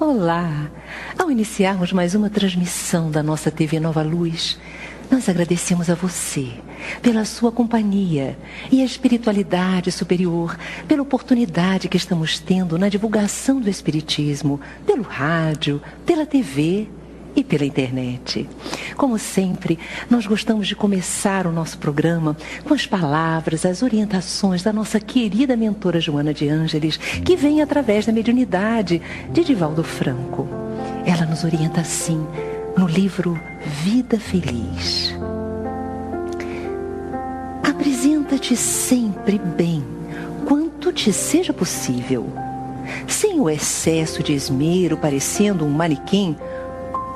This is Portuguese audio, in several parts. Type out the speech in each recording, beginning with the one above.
Olá! Ao iniciarmos mais uma transmissão da nossa TV Nova Luz, nós agradecemos a você pela sua companhia e a espiritualidade superior, pela oportunidade que estamos tendo na divulgação do Espiritismo, pelo rádio, pela TV e pela internet. Como sempre, nós gostamos de começar o nosso programa com as palavras, as orientações da nossa querida mentora Joana de Ângeles, que vem através da mediunidade de Divaldo Franco. Ela nos orienta assim no livro Vida Feliz. Apresenta-te sempre bem, quanto te seja possível, sem o excesso de esmero, parecendo um manequim,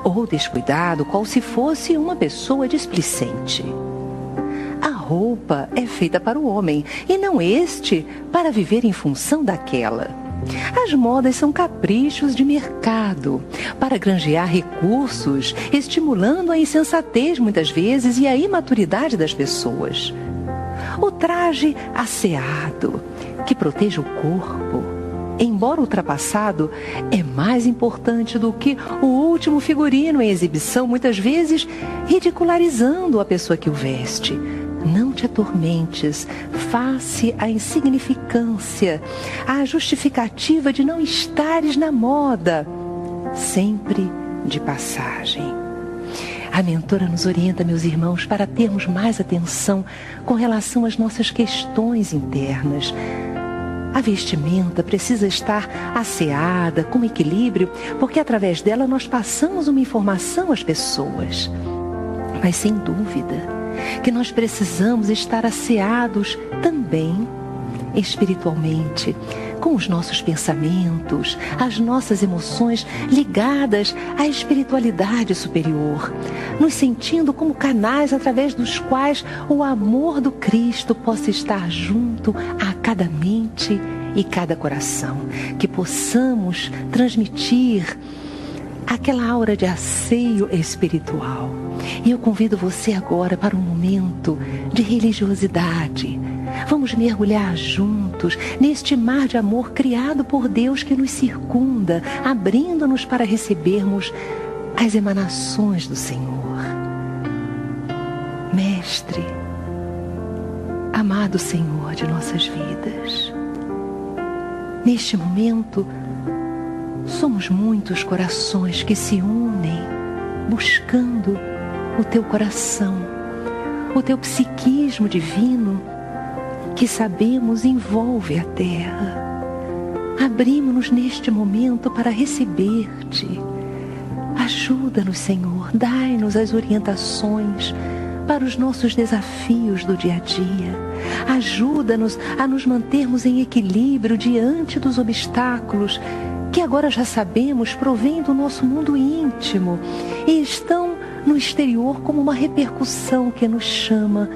ou descuidado, qual se fosse uma pessoa displicente. A roupa é feita para o homem, e não este para viver em função daquela. As modas são caprichos de mercado, para granjear recursos, estimulando a insensatez muitas vezes e a imaturidade das pessoas. O traje asseado, que protege o corpo, embora ultrapassado, é mais importante do que o último figurino em exibição, muitas vezes ridicularizando a pessoa que o veste. Não te atormentes face à insignificância, à justificativa de não estares na moda, sempre de passagem. A mentora nos orienta, meus irmãos, para termos mais atenção com relação às nossas questões internas. A vestimenta precisa estar asseada, com equilíbrio, porque através dela nós passamos uma informação às pessoas. Mas sem dúvida que nós precisamos estar asseados também espiritualmente, com os nossos pensamentos, as nossas emoções ligadas à espiritualidade superior, nos sentindo como canais através dos quais o amor do Cristo possa estar junto a cada mente e cada coração, que possamos transmitir aquela aura de asseio espiritual. E eu convido você agora para um momento de religiosidade. Vamos mergulhar juntos neste mar de amor criado por Deus que nos circunda, abrindo-nos para recebermos as emanações do Senhor. Mestre, amado Senhor de nossas vidas, neste momento somos muitos corações que se unem buscando o teu coração, o teu psiquismo divino, que sabemos envolve a terra. Abrimos-nos neste momento para receber-te. Ajuda-nos, Senhor, dai-nos as orientações para os nossos desafios do dia a dia. Ajuda-nos a nos mantermos em equilíbrio diante dos obstáculos que agora já sabemos provém do nosso mundo íntimo e estão no exterior como uma repercussão que nos chama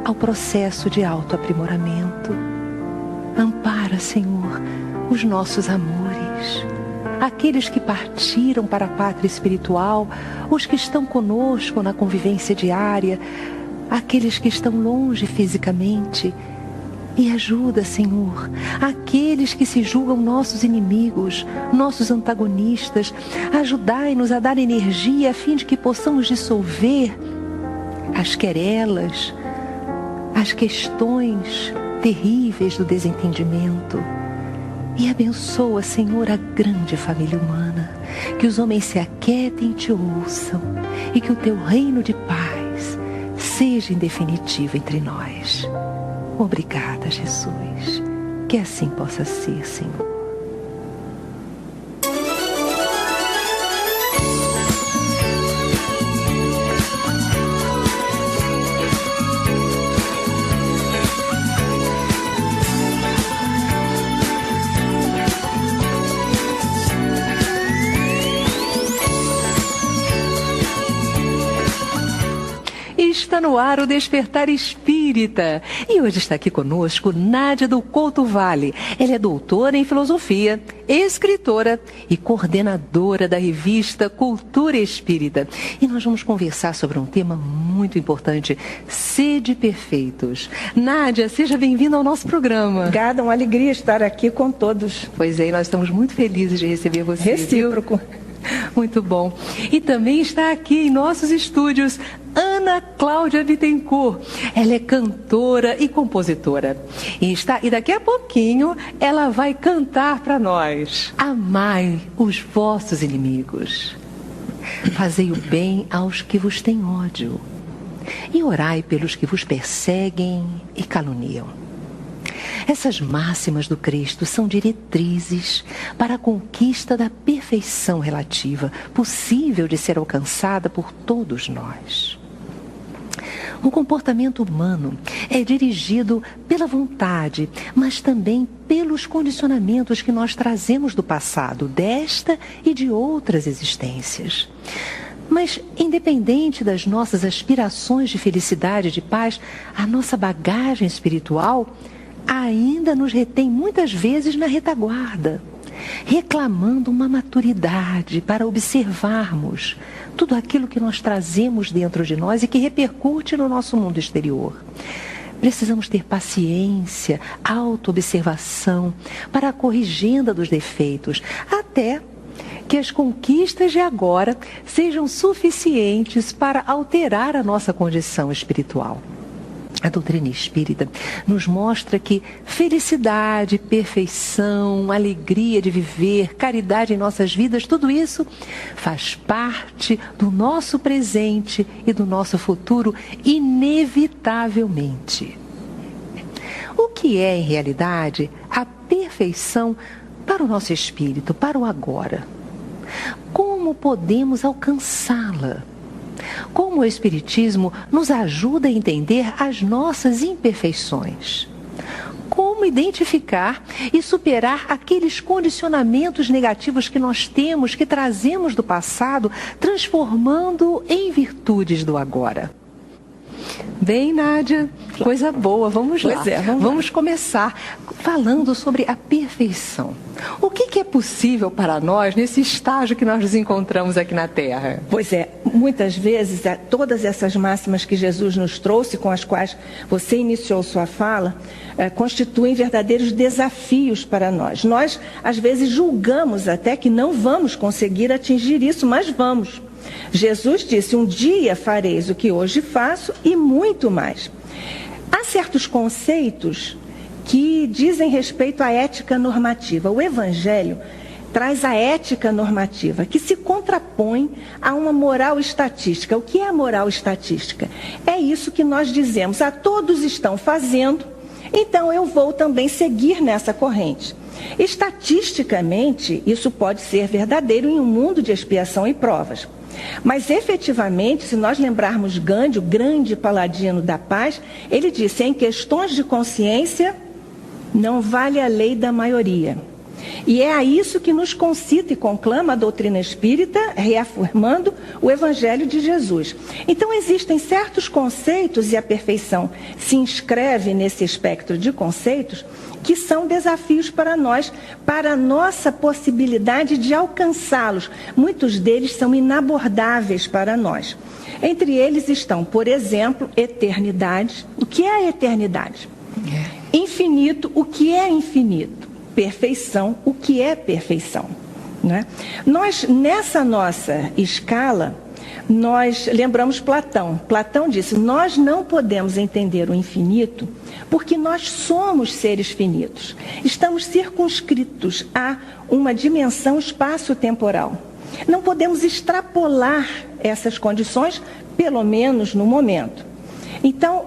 ao processo de autoaprimoramento. Ampara, Senhor, os nossos amores, aqueles que partiram para a pátria espiritual, os que estão conosco na convivência diária, aqueles que estão longe fisicamente. E ajuda, Senhor, aqueles que se julgam nossos inimigos, nossos antagonistas. Ajudai-nos a dar energia a fim de que possamos dissolver as querelas, as questões terríveis do desentendimento. E abençoa, Senhor, a grande família humana, que os homens se aquietem e te ouçam, e que o teu reino de paz seja em definitivo entre nós. Obrigada, Jesus. Que assim possa ser, Senhor. no ar o Despertar Espírita. E hoje está aqui conosco Nádia do Couto Vale. Ela é doutora em filosofia, escritora e coordenadora da revista Cultura Espírita. E nós vamos conversar sobre um tema muito importante: sede perfeitos. Nádia, seja bem-vinda ao nosso programa. Obrigada, uma alegria estar aqui com todos. Pois é, nós estamos muito felizes de receber você. Recíproco. Muito bom. E também está aqui em nossos estúdios Ana Cláudia Bittencourt. Ela é cantora e compositora. E daqui a pouquinho ela vai cantar para nós: amai os vossos inimigos, fazei o bem aos que vos têm ódio, e orai pelos que vos perseguem e caluniam. Essas máximas do Cristo são diretrizes para a conquista da perfeição relativa, possível de ser alcançada por todos nós. O comportamento humano é dirigido pela vontade, mas também pelos condicionamentos que nós trazemos do passado, desta e de outras existências. Mas, independente das nossas aspirações de felicidade e de paz, a nossa bagagem espiritual ainda nos retém muitas vezes na retaguarda, reclamando uma maturidade para observarmos tudo aquilo que nós trazemos dentro de nós e que repercute no nosso mundo exterior. Precisamos ter paciência, autoobservação para a corrigenda dos defeitos, até que as conquistas de agora sejam suficientes para alterar a nossa condição espiritual. A doutrina espírita nos mostra que felicidade, perfeição, alegria de viver, caridade em nossas vidas, tudo isso faz parte do nosso presente e do nosso futuro, inevitavelmente. O que é, em realidade, a perfeição para o nosso espírito, para o agora? Como podemos alcançá-la? Como o Espiritismo nos ajuda a entender as nossas imperfeições? Como identificar e superar aqueles condicionamentos negativos que nós temos, que trazemos do passado, transformando em virtudes do agora? Bem, Nádia, coisa boa, vamos lá. Vamos começar falando sobre a perfeição. O que é possível para nós nesse estágio que nós nos encontramos aqui na Terra? Pois é, muitas vezes todas essas máximas que Jesus nos trouxe, com as quais você iniciou sua fala, constituem verdadeiros desafios para nós. Nós, às vezes, julgamos até que não vamos conseguir atingir isso, mas vamos. Jesus disse: um dia fareis o que hoje faço e muito mais. Há certos conceitos que dizem respeito à ética normativa. O Evangelho traz a ética normativa, que se contrapõe a uma moral estatística. O que é a moral estatística? É isso que nós dizemos: todos estão fazendo, então eu vou também seguir nessa corrente. Estatisticamente, isso pode ser verdadeiro em um mundo de expiação e provas. Mas, efetivamente, se nós lembrarmos Gandhi, o grande paladino da paz, ele disse: em questões de consciência, não vale a lei da maioria. E é a isso que nos concita e conclama a doutrina espírita, reafirmando o Evangelho de Jesus. Então, existem certos conceitos, e a perfeição se inscreve nesse espectro de conceitos, que são desafios para nós, para a nossa possibilidade de alcançá-los. Muitos deles são inabordáveis para nós. Entre eles estão, por exemplo, eternidade. O que é a eternidade? Infinito. O que é infinito? Perfeição. O que é perfeição? Né? Nós, nessa nossa escala, nós lembramos Platão. Platão disse: nós não podemos entender o infinito porque nós somos seres finitos. Estamos circunscritos a uma dimensão espaço-temporal. Não podemos extrapolar essas condições, pelo menos no momento. Então,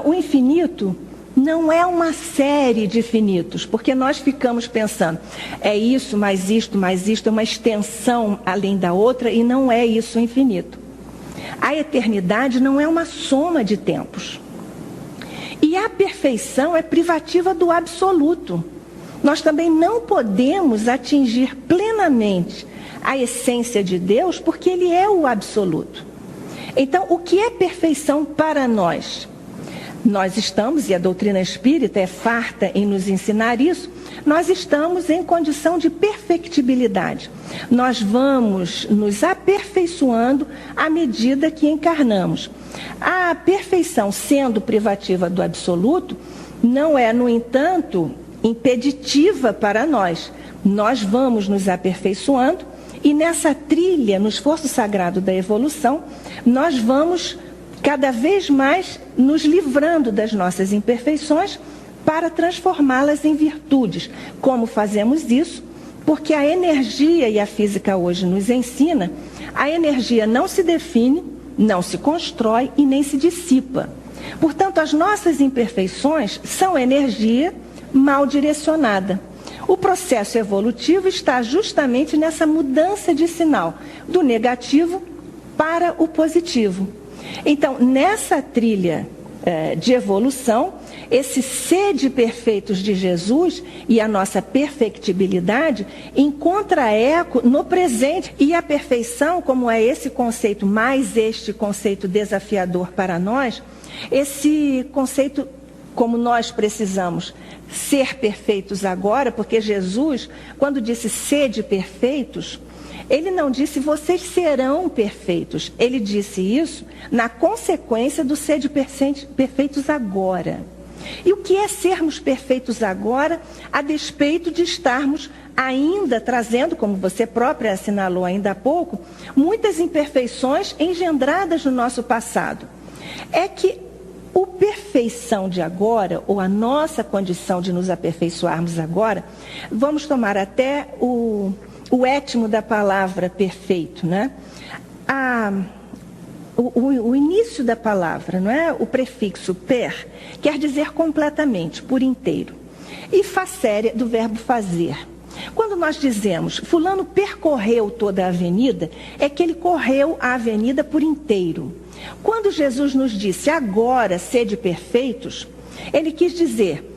o infinito não é uma série de finitos, porque nós ficamos pensando, é isso, mais isto, é uma extensão além da outra, e não é isso o infinito. A eternidade não é uma soma de tempos. E a perfeição é privativa do absoluto. Nós também não podemos atingir plenamente a essência de Deus, porque Ele é o absoluto. Então, o que é perfeição para nós? Nós estamos, e a doutrina espírita é farta em nos ensinar isso, nós estamos em condição de perfectibilidade. Nós vamos nos aperfeiçoando à medida que encarnamos. A perfeição, sendo privativa do absoluto, não é, no entanto, impeditiva para nós. Nós vamos nos aperfeiçoando e nessa trilha, no esforço sagrado da evolução, nós vamos cada vez mais nos livrando das nossas imperfeições para transformá-las em virtudes. Como fazemos isso? Porque a energia, e a física hoje nos ensina, a energia não se define, não se constrói e nem se dissipa. Portanto, as nossas imperfeições são energia mal direcionada. O processo evolutivo está justamente nessa mudança de sinal, do negativo para o positivo. Então, nessa trilha de evolução, esse sede perfeitos de Jesus e a nossa perfectibilidade encontra eco no presente. E a perfeição, como é esse conceito, mais este conceito desafiador para nós, esse conceito, como nós precisamos ser perfeitos agora, porque Jesus, quando disse sede perfeitos, ele não disse vocês serão perfeitos. Ele disse isso na consequência do sede perfeitos agora. E o que é sermos perfeitos agora, a despeito de estarmos ainda trazendo, como você própria assinalou ainda há pouco, muitas imperfeições engendradas no nosso passado? É que a perfeição de agora, ou a nossa condição de nos aperfeiçoarmos agora, vamos tomar até o étimo da palavra perfeito, né? O início da palavra, não é? O prefixo per, quer dizer completamente, por inteiro. E facere do verbo fazer. Quando nós dizemos, fulano percorreu toda a avenida, é que ele correu a avenida por inteiro. Quando Jesus nos disse, agora sede perfeitos, ele quis dizer,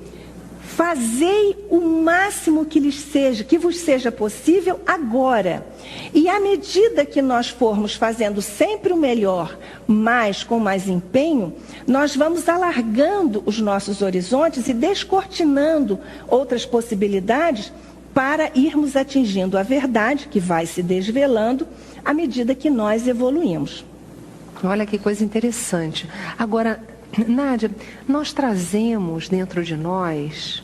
fazei o máximo que vos seja possível agora. E à medida que nós formos fazendo sempre o melhor, mas com mais empenho, nós vamos alargando os nossos horizontes e descortinando outras possibilidades para irmos atingindo a verdade, que vai se desvelando à medida que nós evoluímos. Olha que coisa interessante. Agora, Nádia, nós trazemos dentro de nós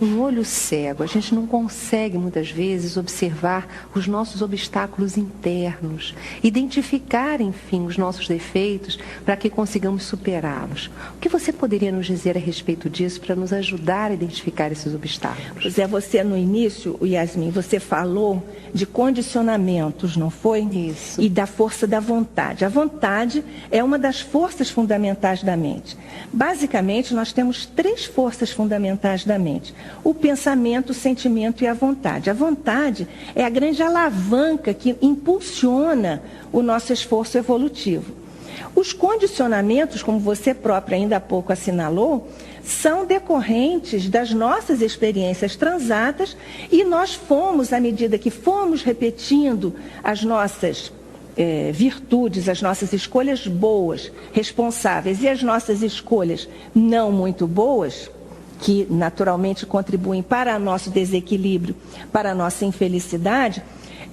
um olho cego. A gente não consegue, muitas vezes, observar os nossos obstáculos internos, identificar, enfim, os nossos defeitos para que consigamos superá-los. O que você poderia nos dizer a respeito disso para nos ajudar a identificar esses obstáculos? Pois é, você no início, Yasmin, você falou de condicionamentos, não foi? Isso. E da força da vontade. A vontade é uma das forças fundamentais da mente. Basicamente, nós temos 3 forças fundamentais da mente. O pensamento, o sentimento e a vontade. A vontade é a grande alavanca que impulsiona o nosso esforço evolutivo. Os condicionamentos, como você própria ainda há pouco assinalou, são decorrentes das nossas experiências transatas e nós fomos, à medida que fomos repetindo as nossas virtudes, as nossas escolhas boas, responsáveis e as nossas escolhas não muito boas, que naturalmente contribuem para o nosso desequilíbrio, para a nossa infelicidade,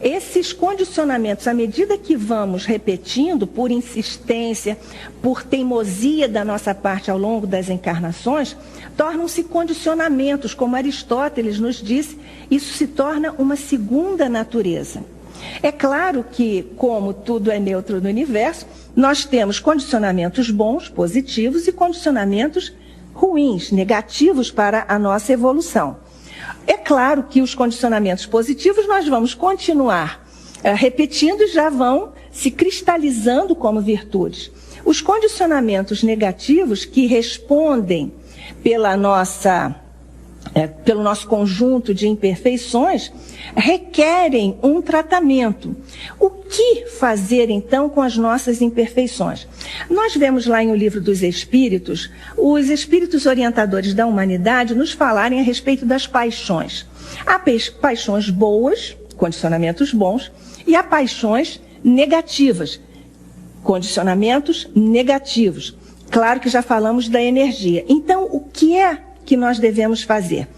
esses condicionamentos, à medida que vamos repetindo, por insistência, por teimosia da nossa parte ao longo das encarnações, tornam-se condicionamentos, como Aristóteles nos disse, isso se torna uma segunda natureza. É claro que, como tudo é neutro no universo, nós temos condicionamentos bons, positivos, e condicionamentos ruins, negativos para a nossa evolução. É claro que os condicionamentos positivos nós vamos continuar repetindo e já vão se cristalizando como virtudes. Os condicionamentos negativos que respondem pelo nosso conjunto de imperfeições requerem um tratamento. O que fazer então com as nossas imperfeições? Nós vemos lá em O Livro dos Espíritos, os espíritos orientadores da humanidade nos falarem a respeito das paixões. Há paixões boas, condicionamentos bons, e há paixões negativas, condicionamentos negativos. Claro que já falamos da energia. Então, o que é que nós devemos fazer?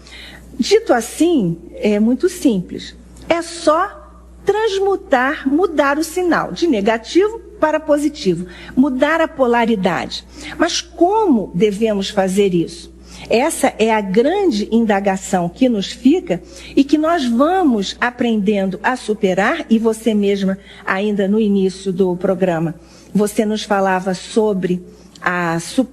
Dito assim, é muito simples. É só transmutar, mudar o sinal de negativo para positivo, mudar a polaridade. Mas como devemos fazer isso? Essa é a grande indagação que nos fica e que nós vamos aprendendo a superar, e você mesma, ainda no início do programa, você nos falava sobre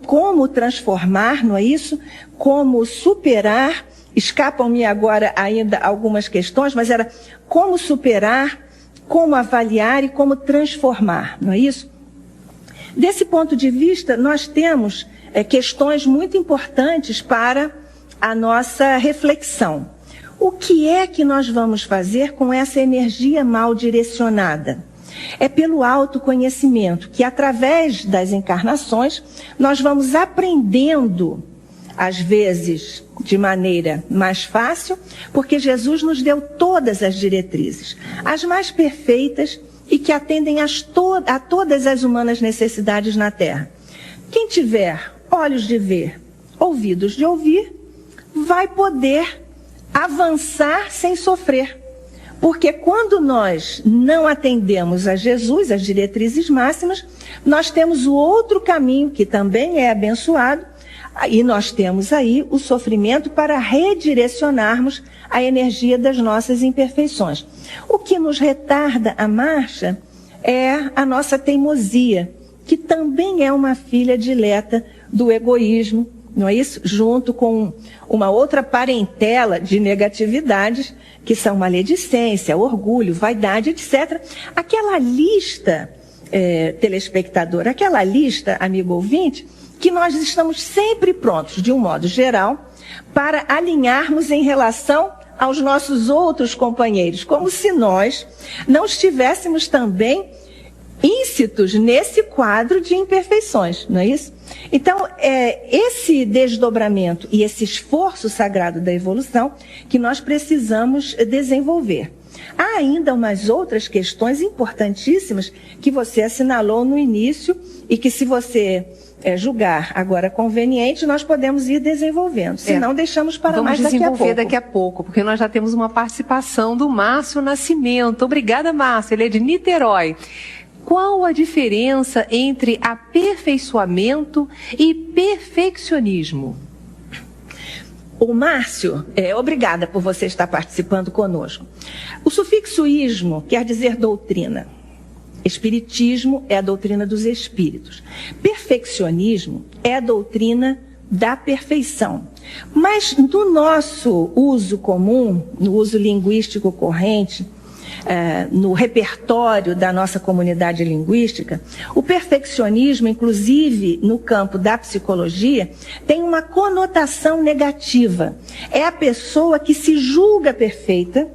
como transformar, não é isso? Como superar. Escapam-me agora ainda algumas questões, mas era como superar, como avaliar e como transformar, não é isso? Desse ponto de vista, nós temos questões muito importantes para a nossa reflexão. O que é que nós vamos fazer com essa energia mal direcionada? É pelo autoconhecimento, que através das encarnações, nós vamos aprendendo, às vezes de maneira mais fácil, porque Jesus nos deu todas as diretrizes, as mais perfeitas e que atendem a todas as humanas necessidades na Terra. Quem tiver olhos de ver, ouvidos de ouvir, vai poder avançar sem sofrer. Porque quando nós não atendemos a Jesus, as diretrizes máximas, nós temos o outro caminho, que também é abençoado, e nós temos aí o sofrimento para redirecionarmos a energia das nossas imperfeições. O que nos retarda a marcha é a nossa teimosia, que também é uma filha dileta do egoísmo, não é isso? Junto com uma outra parentela de negatividades, que são maledicência, orgulho, vaidade, etc. Aquela lista, telespectador, aquela lista, amigo ouvinte, que nós estamos sempre prontos, de um modo geral, para alinharmos em relação aos nossos outros companheiros, como se nós não estivéssemos também íncitos nesse quadro de imperfeições, não é isso? Então, esse desdobramento e esse esforço sagrado da evolução que nós precisamos desenvolver. Há ainda umas outras questões importantíssimas que você assinalou no início e que, se você julgar agora conveniente, nós podemos ir desenvolvendo. Se não, deixamos para mais daqui a pouco. Vamos desenvolver daqui a pouco, porque nós já temos uma participação do Márcio Nascimento. Obrigada, Márcio. Ele é de Niterói. Qual a diferença entre aperfeiçoamento e perfeccionismo? O Márcio, obrigada por você estar participando conosco. O sufixo ismo quer dizer doutrina. Espiritismo é a doutrina dos espíritos. Perfeccionismo é a doutrina da perfeição. Mas no nosso uso comum, no uso linguístico corrente, no repertório da nossa comunidade linguística, o perfeccionismo, inclusive no campo da psicologia, tem uma conotação negativa. É a pessoa que se julga perfeita,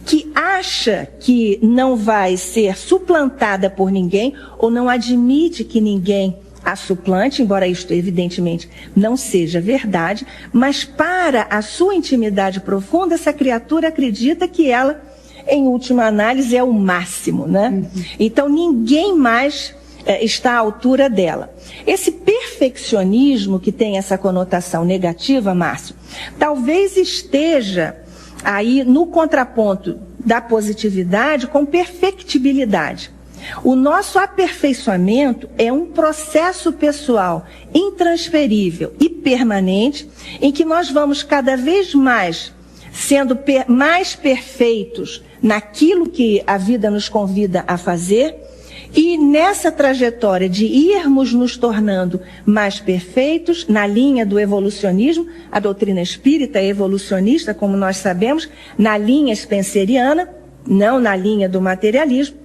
que acha que não vai ser suplantada por ninguém ou não admite que ninguém a suplante, embora isto evidentemente não seja verdade, mas para a sua intimidade profunda, essa criatura acredita que ela, em última análise, é o máximo, né? Uhum. Então ninguém mais está à altura dela. Esse perfeccionismo que tem essa conotação negativa, Márcio, talvez esteja aí no contraponto da positividade com perfectibilidade. O nosso aperfeiçoamento é um processo pessoal intransferível e permanente, em que nós vamos cada vez mais sendo mais perfeitos naquilo que a vida nos convida a fazer, e nessa trajetória de irmos nos tornando mais perfeitos, na linha do evolucionismo, a doutrina espírita é evolucionista, como nós sabemos, na linha spenceriana, não na linha do materialismo.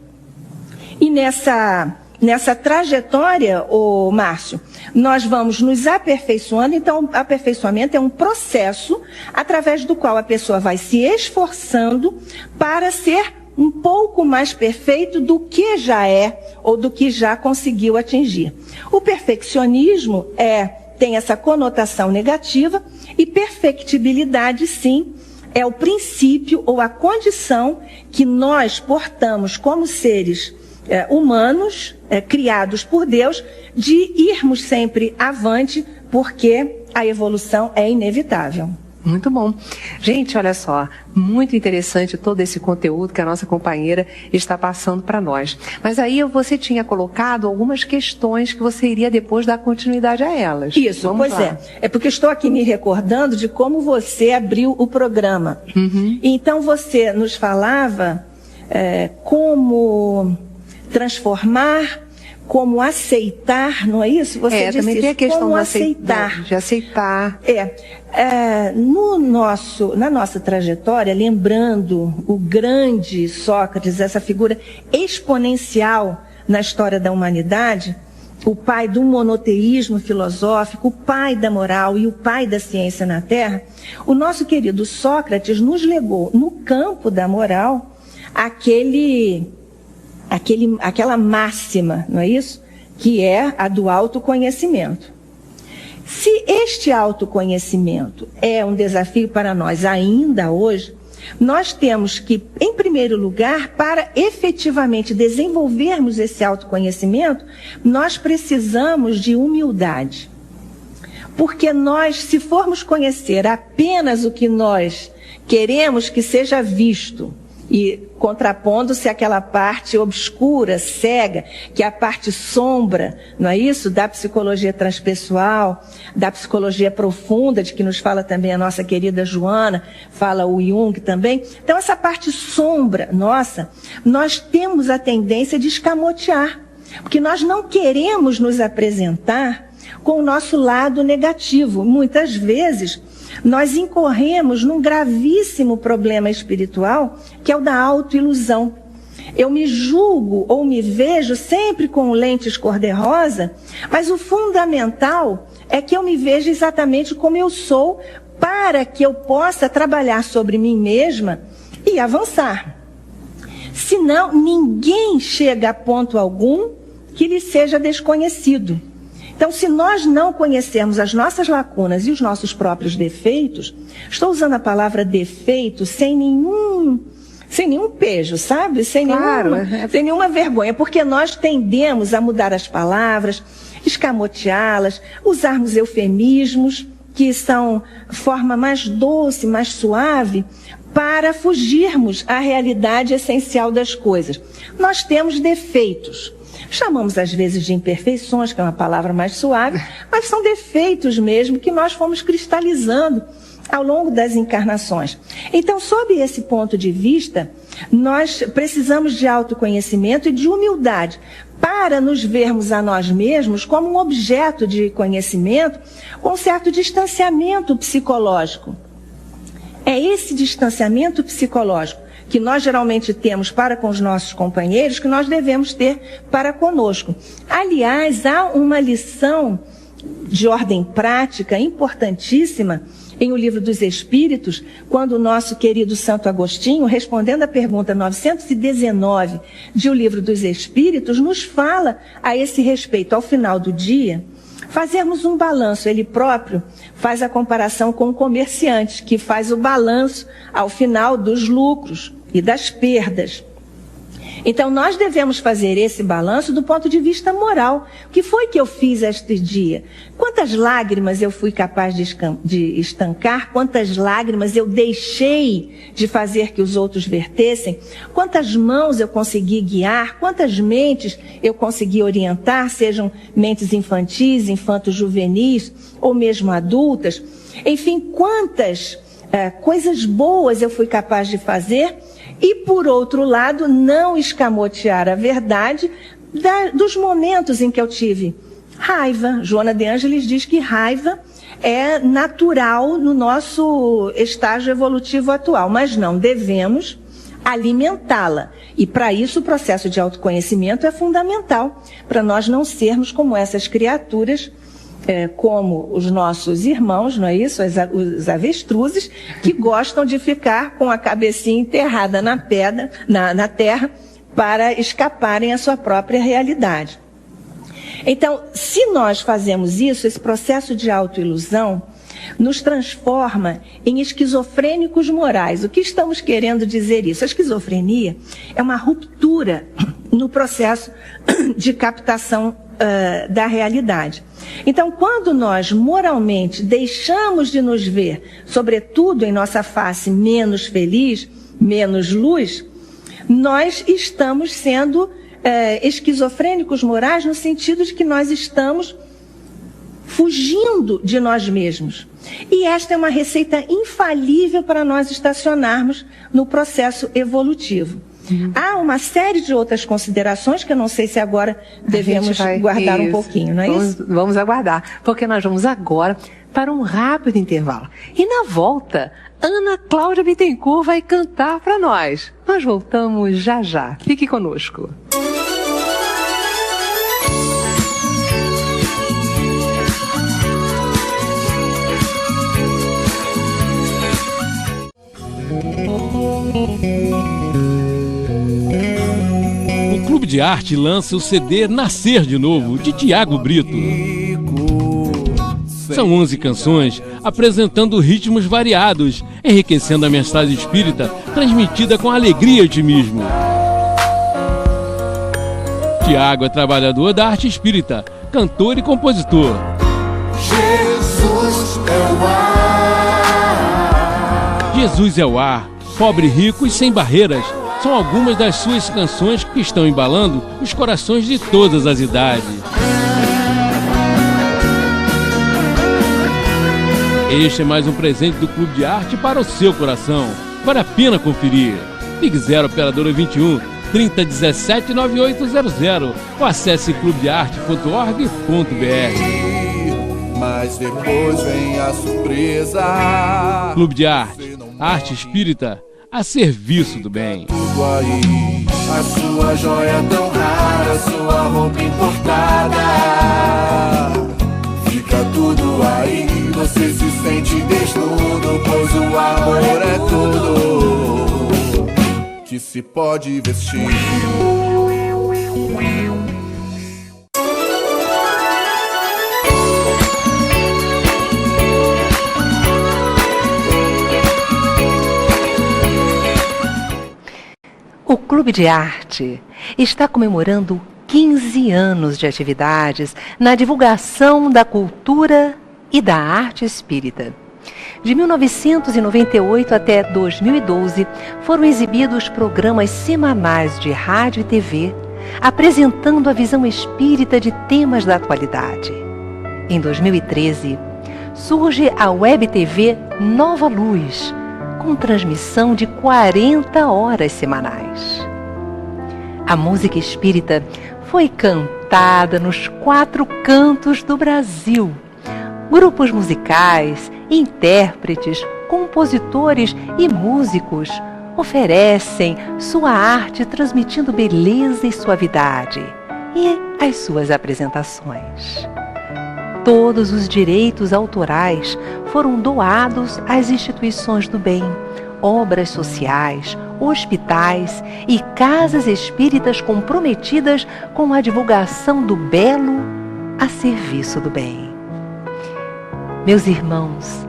E nessa trajetória, Márcio, nós vamos nos aperfeiçoando. Então, o aperfeiçoamento é um processo através do qual a pessoa vai se esforçando para ser um pouco mais perfeito do que já é ou do que já conseguiu atingir. O perfeccionismo tem essa conotação negativa, e perfectibilidade, sim, é o princípio ou a condição que nós portamos como seres humanos, criados por Deus, de irmos sempre avante, porque a evolução é inevitável. Muito bom. Gente, olha só, muito interessante todo esse conteúdo que a nossa companheira está passando para nós. Mas aí você tinha colocado algumas questões que você iria depois dar continuidade a elas. Isso, Vamos pois lá. é porque estou aqui me recordando de como você abriu o programa. Então você nos falava como transformar, como aceitar, não é isso? Você disse também tem a questão como de aceitar. Na nossa trajetória, lembrando o grande Sócrates, essa figura exponencial na história da humanidade, o pai do monoteísmo filosófico, o pai da moral e o pai da ciência na Terra, o nosso querido Sócrates nos legou no campo da moral aquela máxima, não é isso? Que é a do autoconhecimento. Se este autoconhecimento é um desafio para nós ainda hoje, nós temos que, em primeiro lugar, para efetivamente desenvolvermos esse autoconhecimento, nós precisamos de humildade. Porque nós, se formos conhecer apenas o que nós queremos que seja visto, e contrapondo-se àquela parte obscura, cega, que é a parte sombra, não é isso? Da psicologia transpessoal, da psicologia profunda, de que nos fala também a nossa querida Joana, fala o Jung também. Então, essa parte sombra nossa, nós temos a tendência de escamotear, porque nós não queremos nos apresentar com o nosso lado negativo. Muitas vezes, nós incorremos num gravíssimo problema espiritual, que é o da autoilusão. Eu me julgo ou me vejo sempre com lentes cor-de-rosa, mas o fundamental é que eu me veja exatamente como eu sou, para que eu possa trabalhar sobre mim mesma e avançar. Senão, ninguém chega a ponto algum que lhe seja desconhecido. Então, se nós não conhecermos as nossas lacunas e os nossos próprios defeitos, estou usando a palavra defeito sem nenhum pejo, sabe? Sem nenhuma vergonha, porque nós tendemos a mudar as palavras, escamoteá-las, usarmos eufemismos, que são forma mais doce, mais suave, para fugirmos à realidade essencial das coisas. Nós temos defeitos. Chamamos às vezes de imperfeições, que é uma palavra mais suave, mas são defeitos mesmo que nós fomos cristalizando ao longo das encarnações. Então, sob esse ponto de vista, nós precisamos de autoconhecimento e de humildade para nos vermos a nós mesmos como um objeto de conhecimento com um certo distanciamento psicológico. É esse distanciamento psicológico que nós geralmente temos para com os nossos companheiros, que nós devemos ter para conosco. Aliás, há uma lição de ordem prática importantíssima em O Livro dos Espíritos, quando o nosso querido Santo Agostinho, respondendo à pergunta 919 de O Livro dos Espíritos, nos fala a esse respeito, ao final do dia, fazermos um balanço. Ele próprio faz a comparação com o comerciante, que faz o balanço ao final dos lucros e das perdas. Então, nós devemos fazer esse balanço do ponto de vista moral. O que foi que eu fiz este dia? Quantas lágrimas eu fui capaz de estancar? Quantas lágrimas eu deixei de fazer que os outros vertessem? Quantas mãos eu consegui guiar? Quantas mentes eu consegui orientar, sejam mentes infantis, infanto-juvenis ou mesmo adultas? Enfim, quantas coisas boas eu fui capaz de fazer? E, por outro lado, não escamotear a verdade dos momentos em que eu tive raiva. Joana de Ângeles diz que raiva é natural no nosso estágio evolutivo atual, mas não devemos alimentá-la. E, para isso, o processo de autoconhecimento é fundamental, para nós não sermos como essas criaturas, como os nossos irmãos, não é isso? Os avestruzes, que gostam de ficar com a cabecinha enterrada na pedra, na terra, para escaparem à sua própria realidade. Então, se nós fazemos isso, esse processo de autoilusão, nos transforma em esquizofrênicos morais. O que estamos querendo dizer isso? A esquizofrenia é uma ruptura no processo de captação da realidade. Então, quando nós moralmente deixamos de nos ver, sobretudo em nossa face menos feliz, menos luz, nós estamos sendo esquizofrênicos morais no sentido de que nós estamos fugindo de nós mesmos. E esta é uma receita infalível para nós estacionarmos no processo evolutivo. Há uma série de outras considerações que eu não sei se agora devemos guardar um pouquinho, não é isso? Vamos aguardar, porque nós vamos agora para um rápido intervalo. E na volta, Ana Cláudia Bittencourt vai cantar para nós. Nós voltamos já já. Fique conosco. O Clube de Arte lança o CD Nascer de Novo, de Tiago Brito. São 11 canções apresentando ritmos variados, enriquecendo a mensagem espírita, transmitida com alegria e otimismo. Tiago é trabalhador da arte espírita, cantor e compositor. Jesus é o ar. Jesus é o ar, pobre, rico e sem barreiras. São algumas das suas canções que estão embalando os corações de todas as idades. Este é mais um presente do Clube de Arte para o seu coração. Vale a pena conferir. Ligue 0 operadora 21 3017 9800 ou acesse clubedearte.org.br. Mas depois vem a surpresa. Clube de Arte, arte espírita a serviço do bem. Tudo aí, a sua joia tão rara, sua roupa importada. Fica tudo aí, você se sente desnudo, pois o amor é tudo que se pode vestir. O Clube de Arte está comemorando 15 anos de atividades na divulgação da cultura e da arte espírita. De 1998 até 2012, foram exibidos programas semanais de rádio e TV, apresentando a visão espírita de temas da atualidade. Em 2013, surge a Web TV Nova Luz, com transmissão de 40 horas semanais. A música espírita foi cantada nos 4 cantos do Brasil. Grupos musicais, intérpretes, compositores e músicos oferecem sua arte transmitindo beleza e suavidade e as suas apresentações. Todos os direitos autorais foram doados às instituições do bem, obras sociais, hospitais e casas espíritas comprometidas com a divulgação do belo a serviço do bem. Meus irmãos,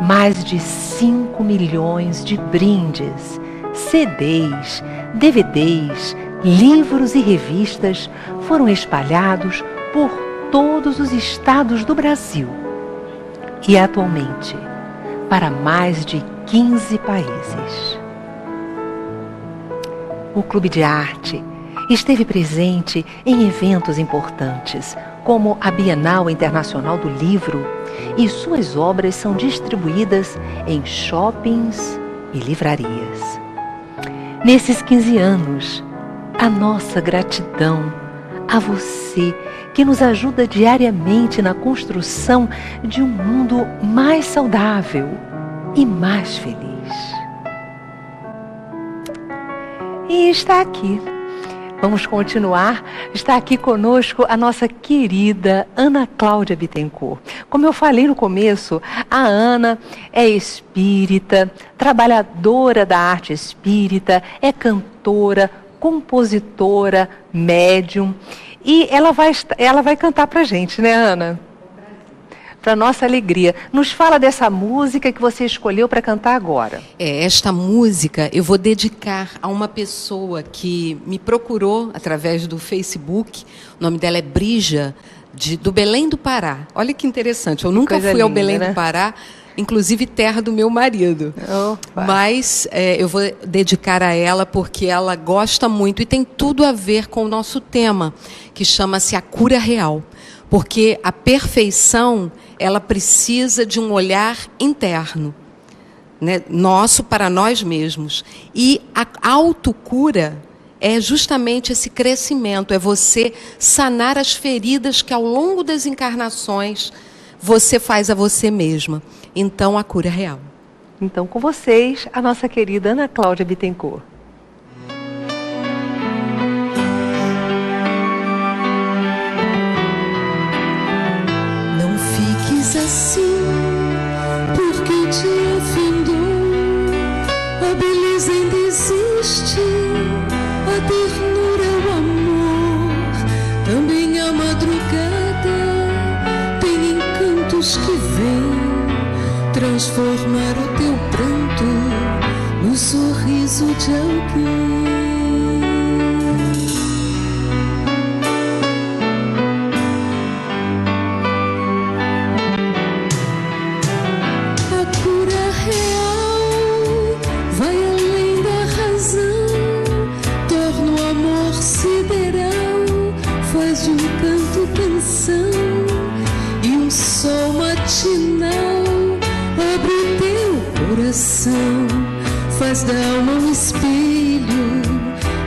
mais de 5 milhões de brindes, CDs, DVDs, livros e revistas foram espalhados por todos os estados do Brasil e atualmente para mais de 15 países. O Clube de Arte esteve presente em eventos importantes, como a Bienal Internacional do Livro, e suas obras são distribuídas em shoppings e livrarias. Nesses 15 anos, a nossa gratidão a você que nos ajuda diariamente na construção de um mundo mais saudável e mais feliz. E está aqui. Vamos continuar. Está aqui conosco a nossa querida Ana Cláudia Bittencourt. Como eu falei no começo, a Ana é espírita, trabalhadora da arte espírita, é cantora, compositora, médium. E ela vai cantar pra gente, né, Ana? para nossa alegria. Nos fala dessa música que você escolheu para cantar agora. Esta música eu vou dedicar a uma pessoa que me procurou através do Facebook. O nome dela é Brija, do Belém do Pará. Olha que interessante, eu nunca fui ao Belém do Pará, inclusive terra do meu marido. Opa. Mas eu vou dedicar a ela porque ela gosta muito e tem tudo a ver com o nosso tema, que chama-se A Cura Real. Porque a perfeição, ela precisa de um olhar interno, né, nosso para nós mesmos. E a autocura é justamente esse crescimento, é você sanar as feridas que ao longo das encarnações você faz a você mesma. Então, a cura real. Então, com vocês, a nossa querida Ana Cláudia Bittencourt. Assim, porque te ofendeu, a beleza ainda existe, a ternura, o amor, também a madrugada tem encantos que vêm transformar o teu pranto no sorriso de alguém. E um sol matinal abre o teu coração, faz da alma um espelho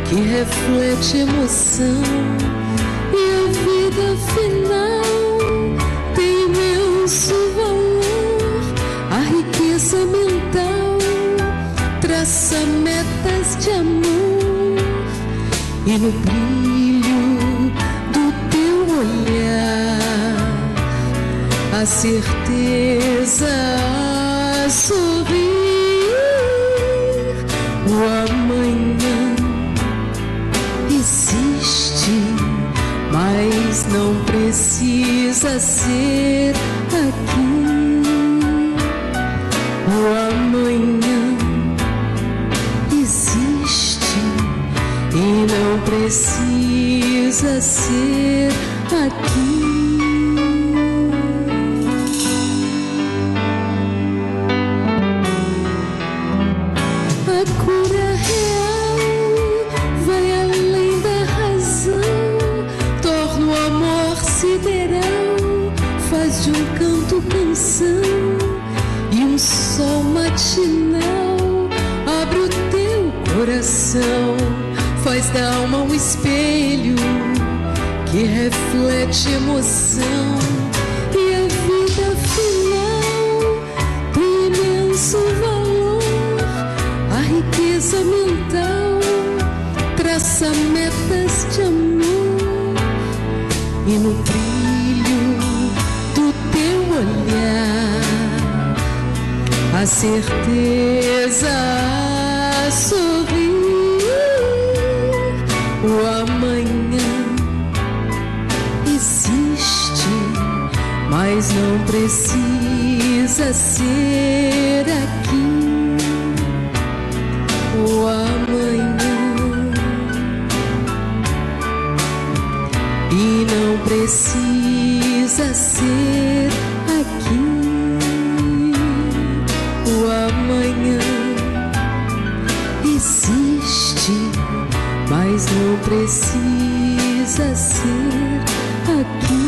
que reflete emoção. E a vida final tem imenso valor, a riqueza mental traça metas de amor. E no brilho do teu olhar, a certeza a sorrir. O amanhã existe, mas não precisa ser aqui. O amanhã existe e não precisa ser aqui. Faz de um canto canção e um sol matinal abre o teu coração, faz da alma um espelho que reflete emoção. E a vida final tem imenso valor, a riqueza mental traça metas de amor. E no brilho do teu olhar, a certeza a sorrir. O amanhã existe, mas não precisa ser aqui. O amanhã e não precisa ser aqui. O amanhã existe, mas não precisa ser aqui.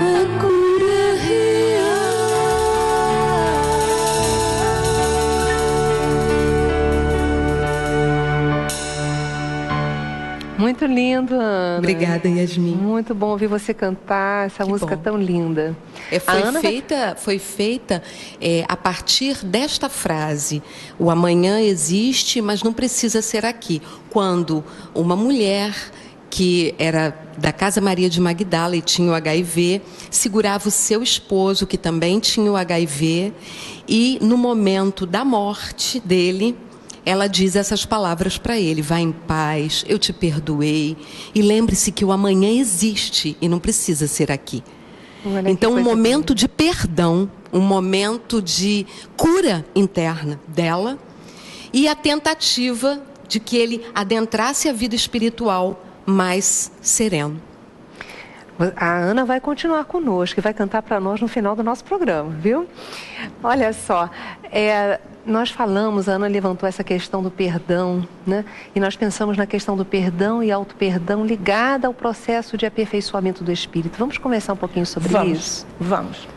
A cura real. Muito lindo, Ana. Obrigada, Yasmin. Muito bom ouvir você cantar essa música tão linda. Foi feita a partir desta frase: o amanhã existe, mas não precisa ser aqui. Quando uma mulher que era da Casa Maria de Magdala e tinha o HIV, segurava o seu esposo, que também tinha o HIV, e no momento da morte dele, ela diz essas palavras para ele: vá em paz, eu te perdoei, e lembre-se que o amanhã existe e não precisa ser aqui. Então, um momento de perdão, um momento de cura interna dela, e a tentativa de que ele adentrasse a vida espiritual mais sereno. A Ana vai continuar conosco e vai cantar para nós no final do nosso programa, viu? Olha só, nós falamos, a Ana levantou essa questão do perdão, né? E nós pensamos na questão do perdão e auto-perdão ligada ao processo de aperfeiçoamento do espírito. Vamos conversar um pouquinho sobre isso? Vamos.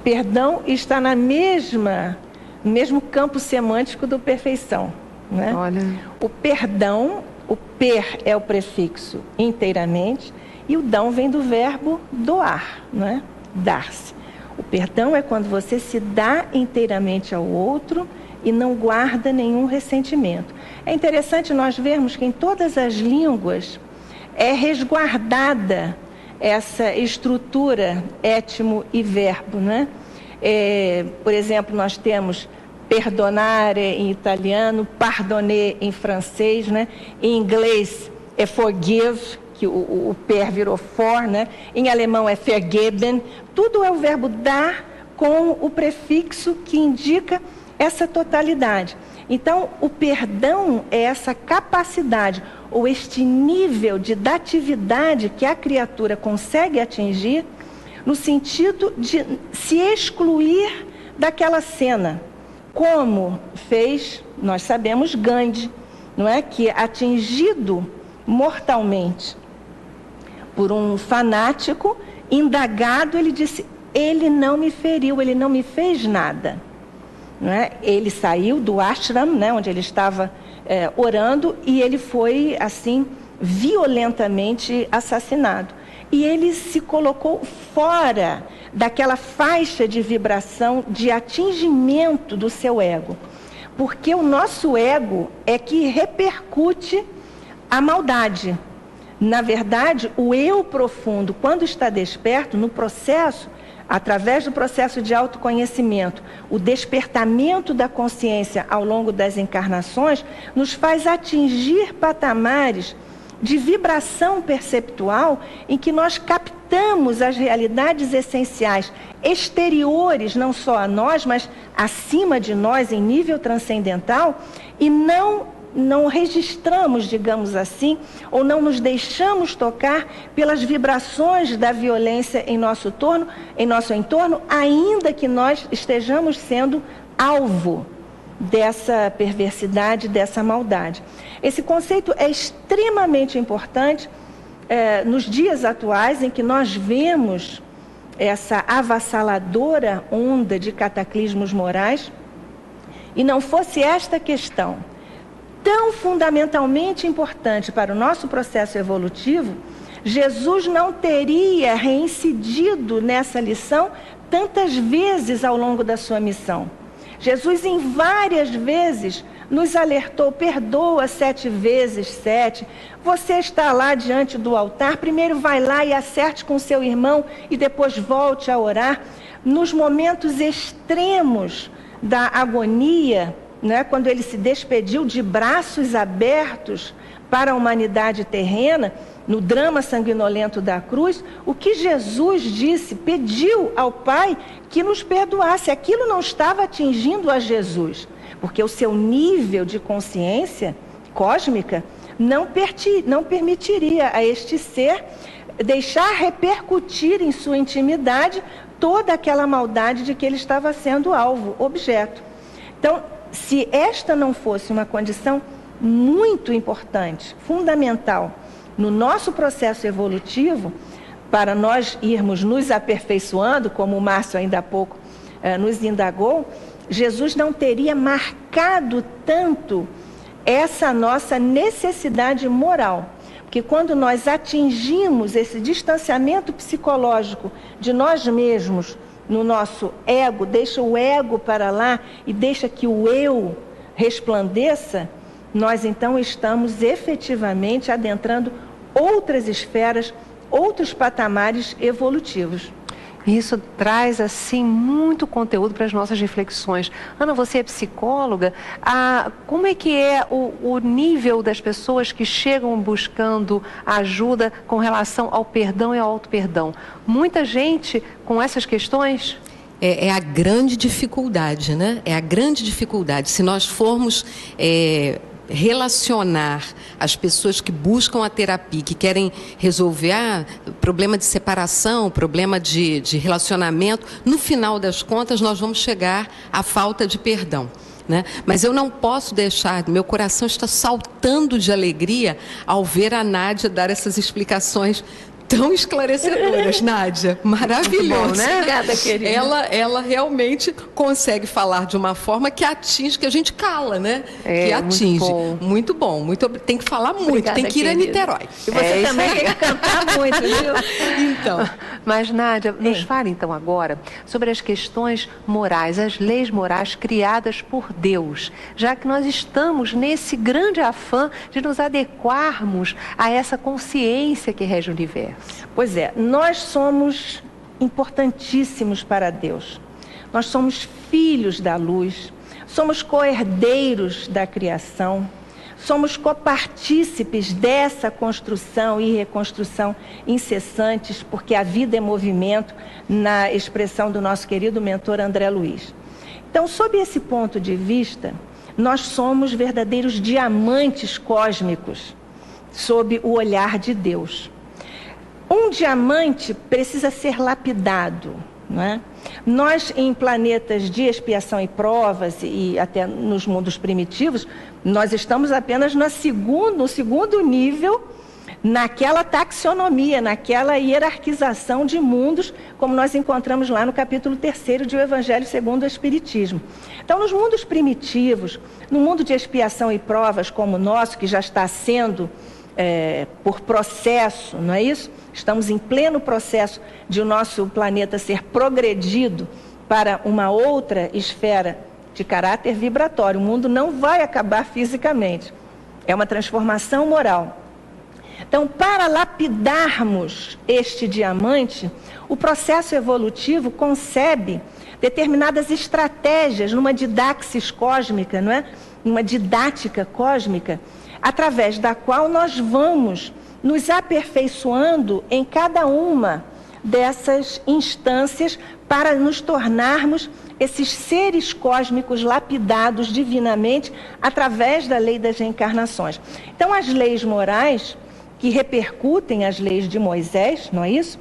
Perdão está no mesmo campo semântico do perfeição, né? Olha. O perdão, o per é o prefixo inteiramente, e o dão vem do verbo doar, né? Dar-se. O perdão é quando você se dá inteiramente ao outro e não guarda nenhum ressentimento. É interessante nós vermos que em todas as línguas é resguardada essa estrutura étimo e verbo, né? Por exemplo, nós temos perdonare em italiano, pardonner em francês, né? Em inglês é forgive, que o per virou for, né? Em alemão é vergeben. Tudo é o verbo dar com o prefixo que indica essa totalidade. Então, o perdão é essa capacidade, ou este nível de datividade que a criatura consegue atingir, no sentido de se excluir daquela cena, como fez, nós sabemos, Gandhi, não é? Que atingido mortalmente por um fanático, indagado, ele disse: ele não me feriu, ele não me fez nada. Não é? Ele saiu do ashram, né, onde ele estava orando, e ele foi, assim, violentamente assassinado. E ele se colocou fora daquela faixa de vibração, de atingimento do seu ego. Porque o nosso ego é que repercute a maldade. Na verdade, o eu profundo, quando está desperto, no processo, através do processo de autoconhecimento, o despertamento da consciência ao longo das encarnações, nos faz atingir patamares de vibração perceptual em que nós captamos as realidades essenciais exteriores, não só a nós, mas acima de nós, em nível transcendental, e não registramos, digamos assim, ou não nos deixamos tocar pelas vibrações da violência em nosso entorno, ainda que nós estejamos sendo alvo dessa perversidade, dessa maldade. Esse conceito é extremamente importante nos dias atuais, em que nós vemos essa avassaladora onda de cataclismos morais, e não fosse esta questão tão fundamentalmente importante para o nosso processo evolutivo, Jesus não teria reincidido nessa lição tantas vezes ao longo da sua missão. Jesus, em várias vezes, nos alertou: perdoa 7 vezes 7. Você está lá diante do altar, primeiro vai lá e acerte com seu irmão e depois volte a orar. Nos momentos extremos da agonia, né, quando ele se despediu de braços abertos para a humanidade terrena, no drama sanguinolento da cruz, o que Jesus disse, pediu ao Pai que nos perdoasse. Aquilo não estava atingindo a Jesus, porque o seu nível de consciência cósmica não permitiria a este ser deixar repercutir em sua intimidade toda aquela maldade de que ele estava sendo alvo, objeto. Então, se esta não fosse uma condição muito importante, fundamental, no nosso processo evolutivo, para nós irmos nos aperfeiçoando, como o Márcio ainda há pouco nos indagou, Jesus não teria marcado tanto essa nossa necessidade moral. Porque quando nós atingimos esse distanciamento psicológico de nós mesmos, no nosso ego, deixa o ego para lá e deixa que o eu resplandeça, nós então estamos efetivamente adentrando outras esferas, outros patamares evolutivos. Isso traz, assim, muito conteúdo para as nossas reflexões. Ana, você é psicóloga. Como é que é o nível das pessoas que chegam buscando ajuda com relação ao perdão e ao auto-perdão? Muita gente com essas questões? É a grande dificuldade, né? É a grande dificuldade. Se nós formos relacionar as pessoas que buscam a terapia, que querem resolver problema de separação, problema de relacionamento, no final das contas nós vamos chegar à falta de perdão, né? Mas eu não posso deixar, meu coração está saltando de alegria ao ver a Nádia dar essas explicações tão esclarecedoras, Nádia. Maravilhoso, né? Obrigada, querida. Ela realmente consegue falar de uma forma que atinge, que a gente cala, né? Que atinge. Muito bom. Tem que falar muito, Obrigada, tem que ir querida. a Niterói. E você também tem que cantar muito, viu? Então. Mas, Nádia, nos fale então agora sobre as questões morais, as leis morais criadas por Deus, já que nós estamos nesse grande afã de nos adequarmos a essa consciência que rege o universo. Pois é, nós somos importantíssimos para Deus. Nós somos filhos da luz, somos co-herdeiros da criação, somos copartícipes dessa construção e reconstrução incessantes, porque a vida é movimento, na expressão do nosso querido mentor André Luiz. Então, sob esse ponto de vista, nós somos verdadeiros diamantes cósmicos, sob o olhar de Deus. Um diamante precisa ser lapidado, não é? Nós, em planetas de expiação e provas, e até nos mundos primitivos, nós estamos apenas no segundo nível, naquela taxonomia, naquela hierarquização de mundos, como nós encontramos lá no capítulo 3º de O Evangelho segundo o Espiritismo. Então, nos mundos primitivos, no mundo de expiação e provas como o nosso, que já está sendo por processo, não é isso? Estamos em pleno processo de o nosso planeta ser progredido para uma outra esfera de caráter vibratório. O mundo não vai acabar fisicamente. É uma transformação moral. Então, para lapidarmos este diamante, o processo evolutivo concebe determinadas estratégias numa didaxis cósmica, não é? Uma didática cósmica, através da qual nós vamos nos aperfeiçoando em cada uma dessas instâncias para nos tornarmos esses seres cósmicos lapidados divinamente através da lei das reencarnações. Então, as leis morais que repercutem as leis de Moisés, não é isso?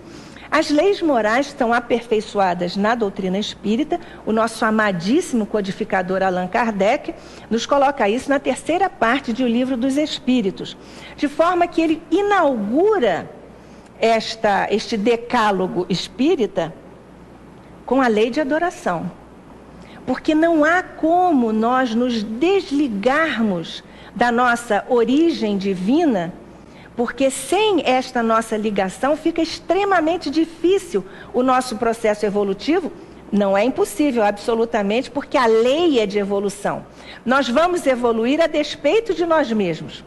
As leis morais estão aperfeiçoadas na doutrina espírita. O nosso amadíssimo codificador Allan Kardec nos coloca isso na 3ª parte do Livro dos Espíritos, de forma que ele inaugura este decálogo espírita com a lei de adoração. Porque não há como nós nos desligarmos da nossa origem divina, porque sem esta nossa ligação fica extremamente difícil o nosso processo evolutivo. Não é impossível, absolutamente, porque a lei é de evolução. Nós vamos evoluir a despeito de nós mesmos,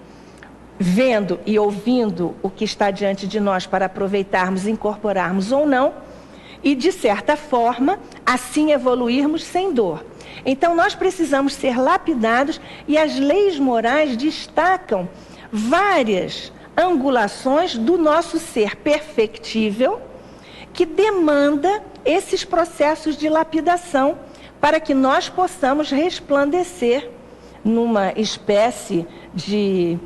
vendo e ouvindo o que está diante de nós para aproveitarmos, incorporarmos ou não, e, de certa forma, assim evoluirmos sem dor. Então, nós precisamos ser lapidados, e as leis morais destacam várias angulações do nosso ser perfectível, que demanda esses processos de lapidação para que nós possamos resplandecer numa espécie de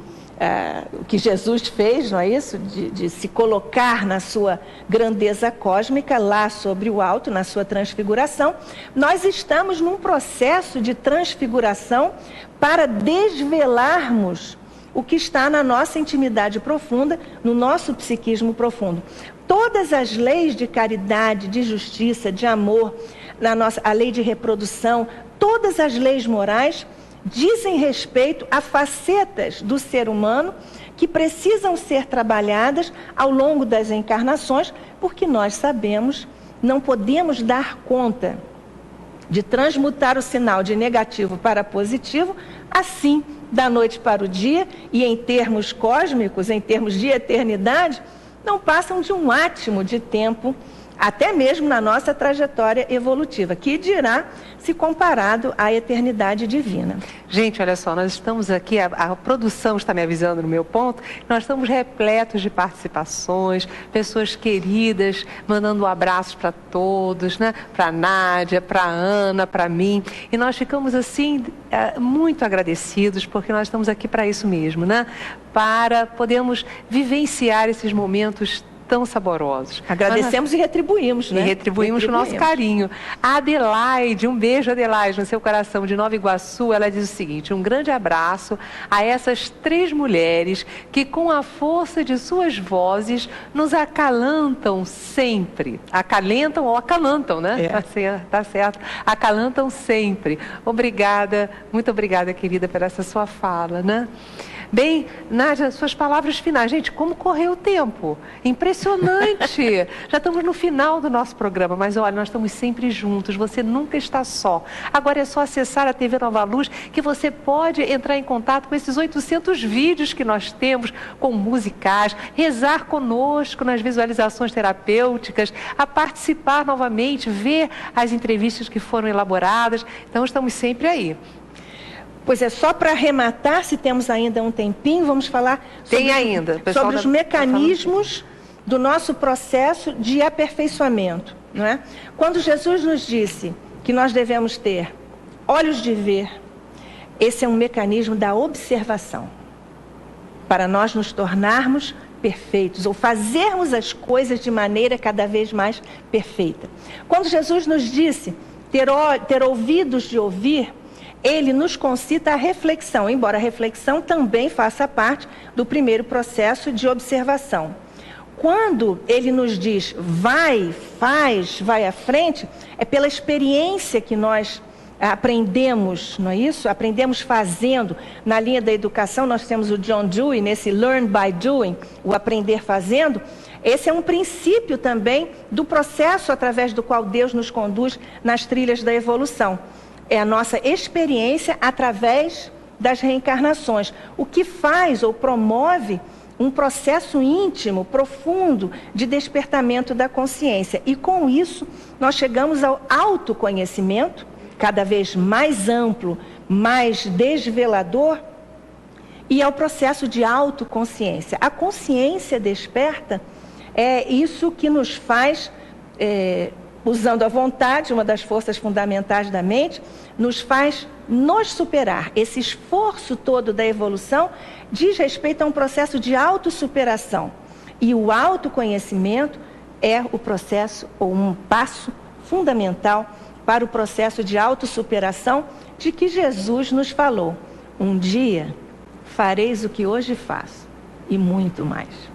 o que Jesus fez, não é isso? De se colocar na sua grandeza cósmica, lá sobre o alto, na sua transfiguração. Nós estamos num processo de transfiguração para desvelarmos o que está na nossa intimidade profunda, no nosso psiquismo profundo. Todas as leis de caridade, de justiça, de amor, a lei de reprodução, todas as leis morais dizem respeito a facetas do ser humano que precisam ser trabalhadas ao longo das encarnações, porque nós sabemos, não podemos dar conta de transmutar o sinal de negativo para positivo, assim, da noite para o dia, e em termos cósmicos, em termos de eternidade, não passam de um átimo de tempo até mesmo na nossa trajetória evolutiva, que dirá se comparado à eternidade divina. Gente, olha só, nós estamos aqui, a produção está me avisando no meu ponto, nós estamos repletos de participações, pessoas queridas, mandando abraços para todos, né? Para a Nádia, para a Ana, para mim, e nós ficamos assim, muito agradecidos, porque nós estamos aqui para isso mesmo, né? Para podermos vivenciar esses momentos tão saborosos. Agradecemos e retribuímos, né? E retribuímos o nosso carinho. A Adelaide, um beijo, Adelaide, no seu coração, de Nova Iguaçu, ela diz o seguinte: um grande abraço a essas 3 mulheres que, com a força de suas vozes, nos acalantam sempre. Acalentam ou acalantam, né? Tá certo. Acalantam sempre. Obrigada, muito obrigada, querida, por essa sua fala, né? Bem, Nádia, suas palavras finais. Gente, como correu o tempo? Impressionante! Já estamos no final do nosso programa, mas olha, nós estamos sempre juntos, você nunca está só. Agora é só acessar a TV Nova Luz que você pode entrar em contato com esses 800 vídeos que nós temos com musicais, rezar conosco nas visualizações terapêuticas, a participar novamente, ver as entrevistas que foram elaboradas. Então, estamos sempre aí. Pois é, só para arrematar, se temos ainda um tempinho, vamos falar sobre os mecanismos do nosso processo de aperfeiçoamento, não é? Quando Jesus nos disse que nós devemos ter olhos de ver, esse é um mecanismo da observação, para nós nos tornarmos perfeitos, ou fazermos as coisas de maneira cada vez mais perfeita. Quando Jesus nos disse ter ouvidos de ouvir, ele nos concita a reflexão, embora a reflexão também faça parte do primeiro processo de observação. Quando ele nos diz, vai, faz, vai à frente, é pela experiência que nós aprendemos, não é isso? Aprendemos fazendo. Na linha da educação, nós temos o John Dewey, nesse Learn by Doing, o aprender fazendo. Esse é um princípio também do processo através do qual Deus nos conduz nas trilhas da evolução. É a nossa experiência através das reencarnações, o que faz ou promove um processo íntimo, profundo, de despertamento da consciência. E com isso, nós chegamos ao autoconhecimento, cada vez mais amplo, mais desvelador, e ao processo de autoconsciência. A consciência desperta é isso que nos faz... usando a vontade, uma das forças fundamentais da mente, nos faz nos superar. Esse esforço todo da evolução diz respeito a um processo de autossuperação. E o autoconhecimento é o processo, ou um passo fundamental para o processo de autossuperação de que Jesus nos falou. Um dia fareis o que hoje faço, e muito mais.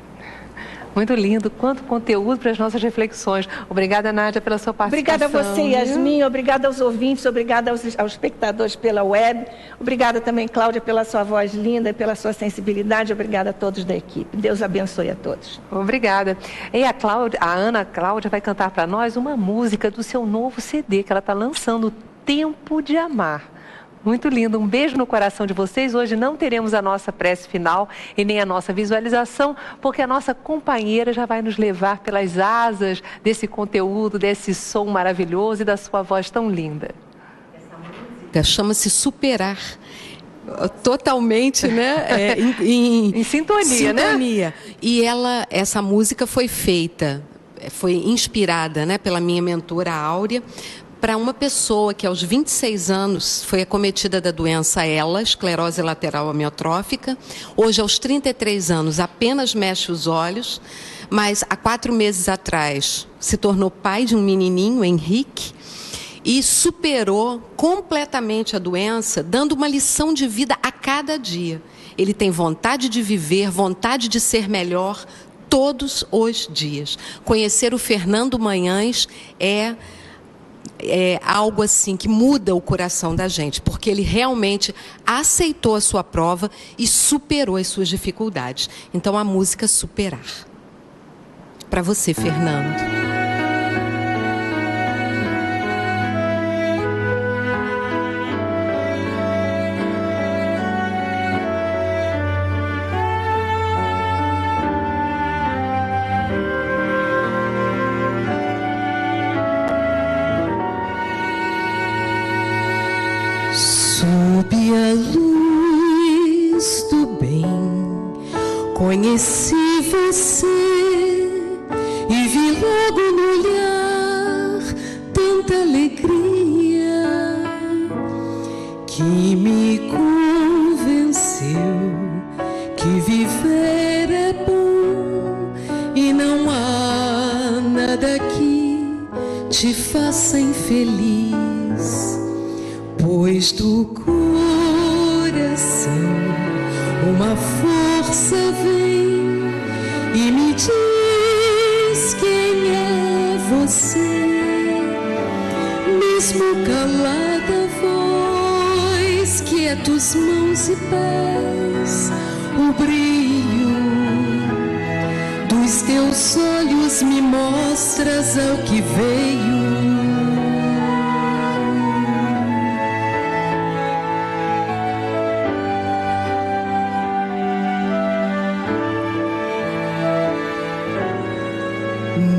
Muito lindo, quanto conteúdo para as nossas reflexões. Obrigada, Nádia, pela sua participação. Obrigada a você, Yasmin, obrigada aos ouvintes, obrigada aos espectadores pela web, obrigada também, Cláudia, pela sua voz linda, pela sua sensibilidade, obrigada a todos da equipe. Deus abençoe a todos. Obrigada. E a Ana Cláudia vai cantar para nós uma música do seu novo CD que ela está lançando, Tempo de Amar. Muito lindo, um beijo no coração de vocês. Hoje não teremos a nossa prece final e nem a nossa visualização, porque a nossa companheira já vai nos levar pelas asas desse conteúdo, desse som maravilhoso e da sua voz tão linda. Essa música chama-se Superar. Totalmente, né? Em sintonia, né? E essa música foi feita, foi inspirada, né, pela minha mentora Áurea, para uma pessoa que aos 26 anos foi acometida da doença ELA, esclerose lateral amiotrófica. Hoje, aos 33 anos, apenas mexe os olhos, mas há 4 meses atrás se tornou pai de um menininho, Henrique, e superou completamente a doença, dando uma lição de vida a cada dia. Ele tem vontade de viver, vontade de ser melhor todos os dias. Conhecer o Fernando Manhães é algo assim que muda o coração da gente, porque ele realmente aceitou a sua prova e superou as suas dificuldades. Então a música Superar. Para você, Fernando. vi a luz do bem, conheci você e vi logo no olhar tanta alegria que me convenceu que viver é bom e não há nada que te faça infeliz, pois do coração uma força vem e me diz quem é você. Mesmo calada a voz, quietos mãos e pés, o brilho dos teus olhos me mostras ao que veio.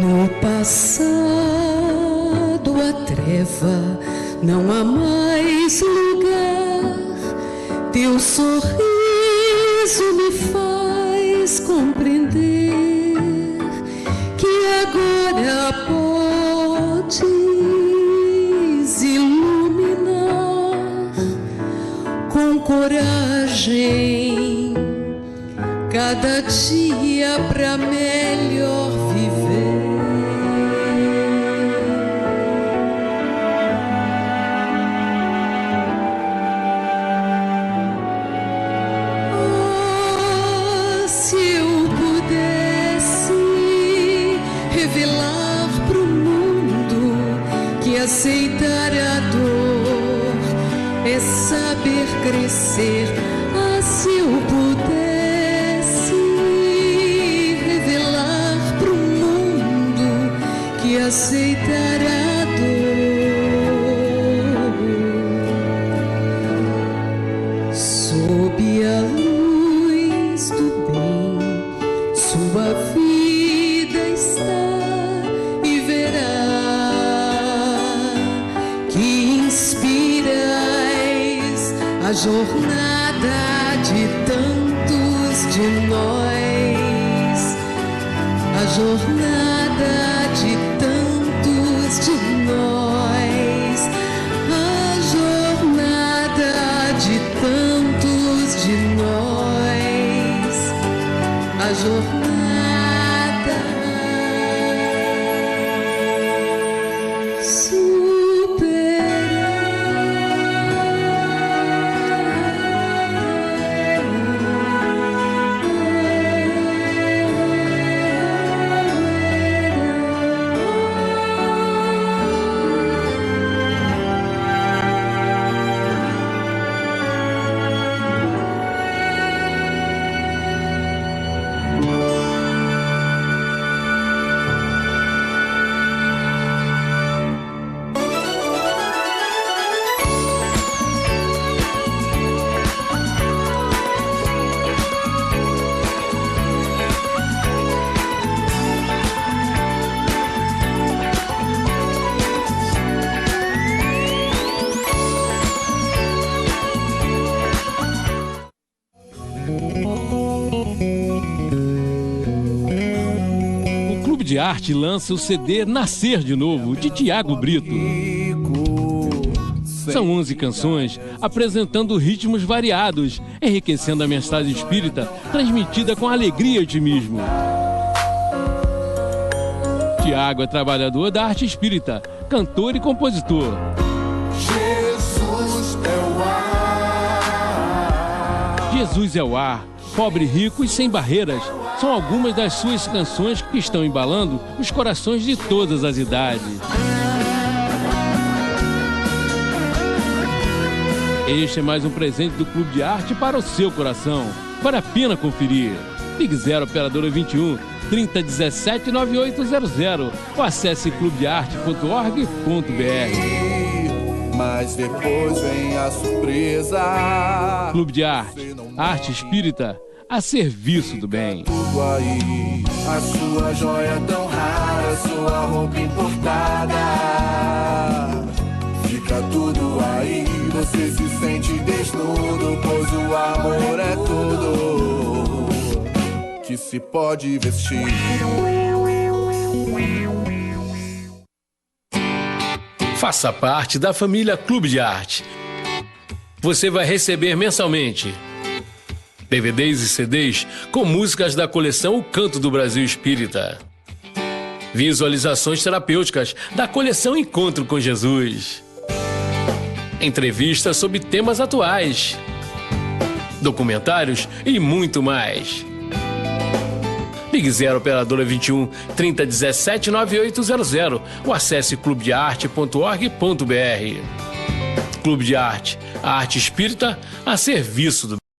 No passado a treva não há mais lugar, teu sorriso me faz compreender que agora podes iluminar com coragem cada dia pra melhor viver. Ah, se eu pudesse revelar pro mundo que aceitar a dor é saber crescer. Ah, se eu pudesse revelar pro mundo que aceitar a dor sob a luz do bem, sua vida está e verá que inspirais a jornada de tantos de nós, a jornada de tantos de nós, a jornada de tantos de nós, a jornada De Arte lança o CD Nascer de Novo, de Tiago Brito. São 11 canções apresentando ritmos variados, enriquecendo a mensagem espírita, transmitida com alegria e otimismo. Tiago é trabalhador da arte espírita, cantor e compositor. Jesus é o ar. Jesus é o ar, pobre, rico e sem barreiras. São algumas das suas canções que estão embalando os corações de todas as idades. Este é mais um presente do Clube de Arte para o seu coração. Vale a pena conferir. Ligue 0 Operadora 21 3017 9800 ou acesse clubedearte.org.br. Mas depois vem a surpresa. Clube de Arte, arte espírita a serviço do bem. Tudo aí, a sua joia tão rara, sua roupa importada. Fica tudo aí, você se sente desnudo, se pode vestir. Faça parte da família Clube de Arte. Você vai receber mensalmente DVDs e CDs com músicas da coleção O Canto do Brasil Espírita, visualizações terapêuticas da coleção Encontro com Jesus, entrevistas sobre temas atuais, documentários e muito mais. Ligue 0 Operadora 21 3017 9800 ou acesse clubedearte.org.br. Clube de Arte, a arte espírita a serviço do